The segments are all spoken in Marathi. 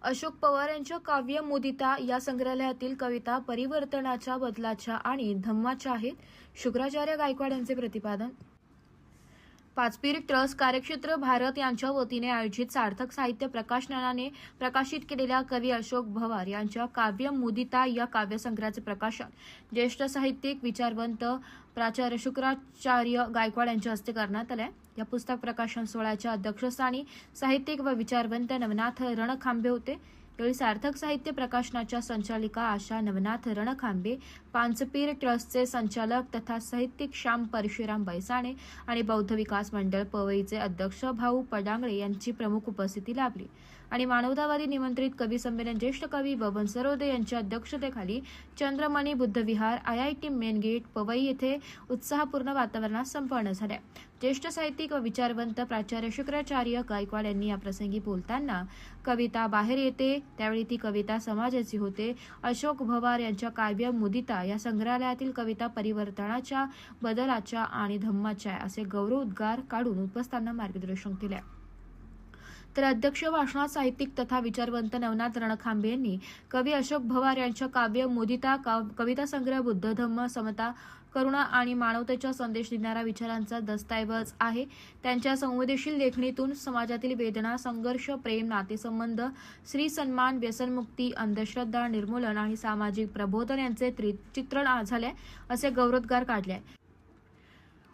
अशोक पवार यांच्या काव्य मुदिता या संग्रहालयातील कविता परिवर्तनाच्या, बदलाच्या आणि धम्माच्या आहेत. शुक्राचार्य गायकवाड यांचे प्रतिपादन. पाचपीर ट्रस्ट कार्यक्षेत्र भारत यांच्या वतीने आयोजित सार्थक साहित्य प्रकाशनाने प्रकाशित केलेल्या कवी अशोक पवार यांच्या काव्य मुदिता या काव्यसंग्रहाचे प्रकाशन ज्येष्ठ साहित्यिक विचारवंत प्राचार्य शुक्राचार्य गायकवाड यांच्या हस्ते करण्यात आले. या पुस्तक प्रकाशन सोहळ्याच्या अध्यक्षस्थानी साहित्यिक व विचारवंत नवनाथ रणखांबे होते. यावेळी सार्थक साहित्य प्रकाशनाच्या संचालिका आशा नवनाथ रणखांबे, पाचपीर ट्रस्टचे संचालक तथा साहित्यिक श्याम परशुराम बैसाणे आणि बौद्ध विकास मंडळ पवईचे अध्यक्ष भाऊ पडांगळे यांची प्रमुख उपस्थिती लाभली आणि मानवतावादी निमंत्रित कवी संमेलन ज्येष्ठ कवी बबन सरोदे यांच्या अध्यक्षतेखाली चंद्रमणी बुद्धविहार IIT मेन गेट पवई येथे उत्साहपूर्ण वातावरणात संपन्न झाले. ज्येष्ठ साहित्यिक व विचारवंत प्राचार्य शुक्राचार्य गायकवाड यांनी या प्रसंगी बोलताना कविता बाहेर येते त्यावेळी ती कविता समाजाची होते. अशोक पवार यांच्या काव्य मुदिता या संग्रहालयातील कविता परिवर्तनाच्या, बदलाच्या आणि धम्माच्या असे गौरवोद्गार काढून उपस्थितांना मार्गदर्शन केले. तर अध्यक्ष भाषणात साहित्यिक तथा विचारवंत नवनाथ रणखांबे यांनी कवी अशोक पवार यांच्या काव्य मुदिता कविता संग्रह बुद्ध, धम्म, समता, करुणा आणि मानवतेचा संदेश देणारा विचारांचा दस्तऐवज आहे. त्यांच्या संवेदनशील लेखणीतून समाजातील वेदना, संघर्ष, प्रेम, नातेसंबंध, स्त्री सन्मान, व्यसनमुक्ती, अंधश्रद्धा निर्मूलन आणि सामाजिक प्रबोधन यांचे चित्रण झाले असे गौरवोद्गार काढले.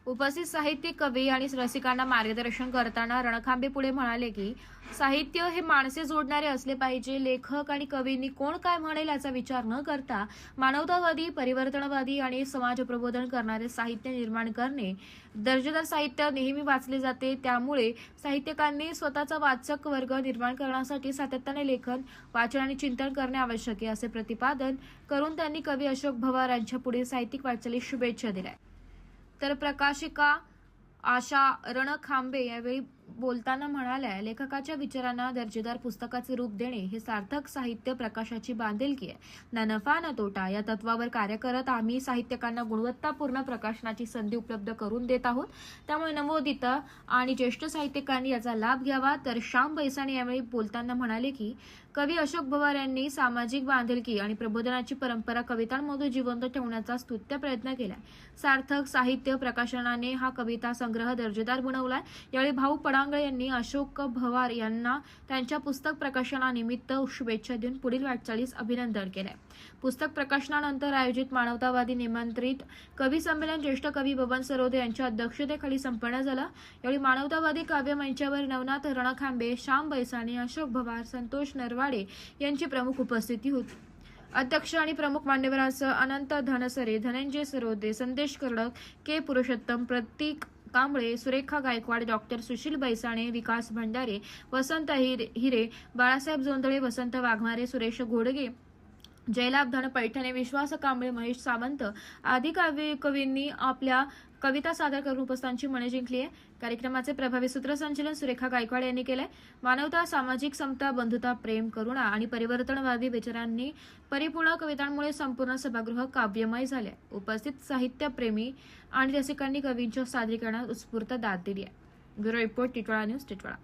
उपस्थित साहित्यिक, कवी आणि रसिकांना मार्गदर्शन करताना रणखांबे पुढे म्हणाले की साहित्य हे माणसे जोडणारे असले पाहिजे. लेखक आणि कवींनी कोण काय म्हणेल याचा विचार न करता मानवतावादी, परिवर्तनवादी आणि समाज प्रबोधन करणारे साहित्य निर्माण करणे. दर्जेदार साहित्य नेहमी वाचले जाते. त्यामुळे साहित्यिकांनी स्वतःचा वाचक वर्ग निर्माण करण्यासाठी सातत्याने लेखन, वाचन आणि चिंतन करणे आवश्यक आहे असे प्रतिपादन करून त्यांनी कवी अशोक पवार यांच्या पुढील साहित्यिक वाटचालीस शुभेच्छा दिल्या. तर प्रकाशिका आशा रणखांबे यावेळी बोलताना म्हणाल्या, लेखकाच्या विचारांना दर्जेदार पुस्तकाचे रूप देणे हे सार्थक साहित्य प्रकाशाची बांधिलकी आहे. ना नफा ना तोटा या तत्वावर कार्य करत आम्ही साहित्यिकांना गुणवत्तापूर्ण प्रकाशनाची संधी उपलब्ध करून देत आहोत. त्यामुळे नवोदित आणि ज्येष्ठ साहित्यिकांनी याचा लाभ घ्यावा. तर श्याम बैसाणे यावेळी बोलताना म्हणाले की कवी अशोक पवार यांनी सामाजिक बांधिलकी आणि प्रबोधनाची परंपरा कवितांमधून जिवंत ठेवण्याचा स्तुत्य प्रयत्न केलाय. सार्थक साहित्य प्रकाशनाने हा कविता संग्रह दर्जेदार बनवलाय. यावेळी भाऊ पडांगळे यांनी अशोक पवार यांना त्यांच्या पुस्तक प्रकाशनानिमित्त शुभेच्छा देऊन पुढील वाटचालीस अभिनंदन केले. पुस्तक प्रकाशनानंतर आयोजित मानवतावादी निमंत्रित कवी संमेलन ज्येष्ठ कवी बबन सरोदे यांच्या अध्यक्षतेखाली संपन्न झालं. यावेळी मानवतावादी काव्य मंचावर नवनाथ रणखांबे, श्याम बैसाणे, अशोक पवार, संतोष नरवाडे यांची प्रमुख उपस्थिती होती. अध्यक्ष आणि प्रमुख मान्यवरांसह अनंत धनसरे, धनंजय सरोदे, संदेश कडक, के पुरुषोत्तम, प्रतीक कांबळे, सुरेखा गायकवाड, डॉक्टर सुशील बैसाणे, विकास भंडारे, वसंत हिरे, बाळासाहेब जोंधळे, वसंत वाघमारे, सुरेश घोडगे, जयलाभ धन पैठणे, विश्वास कांबळे, महेश सावंत आदी कवींनी आपल्या कविता सादर करून उपस्थितांची मने जिंकली आहे. कार्यक्रमाचे प्रभावी सूत्रसंचालन सुरेखा गायकवाड यांनी केले. मानवता, सामाजिक समता, बंधुता, प्रेम, करुणा आणि परिवर्तनवादी विचारांनी परिपूर्ण कवितांमुळे संपूर्ण सभागृह काव्यमय झाले. उपस्थित साहित्यप्रेमी आणि रसिकांनी कवींच्या सादरीकरणात उत्स्फूर्त दाद दिली आहे. Bureau report, Titwala news, Titwala.